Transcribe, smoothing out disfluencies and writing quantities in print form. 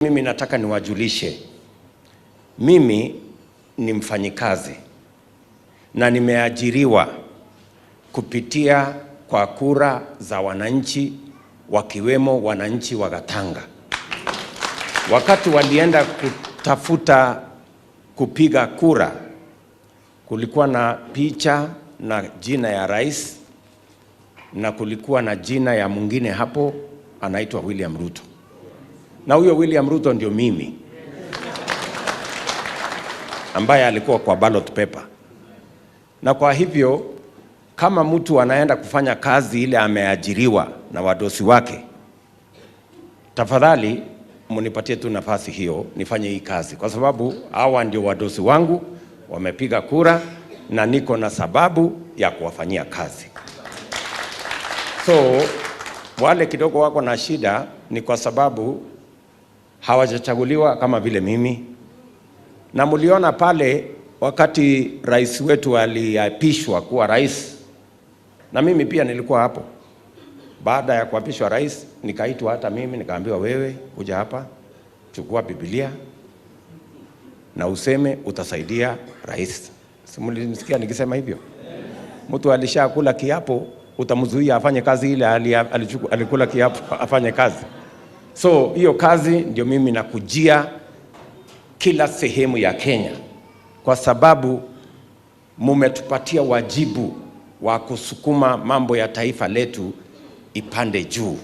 Mimi nataka niwajulishe, mimi ni mfanyikazi na nimeajiriwa kupitia kwa kura za wananchi, wakiwemo wananchi wa Gatanga. Wakati walienda kutafuta kupiga kura, kulikuwa na picha na jina ya rais na kulikuwa na jina ya mwingine hapo anaitwa William Ruto. Na huyo William Ruto ndio mimi ambaye alikuwa kwa ballot paper. Na kwa hivyo kama mtu anaenda kufanya kazi ile ameajiriwa na wadosi wake, tafadhali munipatie tu nafasi hiyo nifanye hii kazi, kwa sababu hawa ndio wadosi wangu, wamepiga kura na niko na sababu ya kuwafanyia kazi. So wale kidogo wako na shida ni kwa sababu hawajachaguliwa kama vile mimi. Na muliona pale wakati rais wetu aliapishwa kuwa rais, na mimi pia nilikuwa hapo. Baada ya kuapishwa rais, nikaitwa hata mimi, nikaambiwa wewe kuja hapa, chukua Biblia na useme utasaidia rais. Simulisikia nikisema hivyo? Mtu alishakula kiapo, utamzuia afanye kazi ile alikula kiapo afanye kazi. So hiyo kazi ndio mimi nakujia kila sehemu ya Kenya, kwa sababu mumetupatia wajibu wa kusukuma mambo ya taifa letu ipande juu.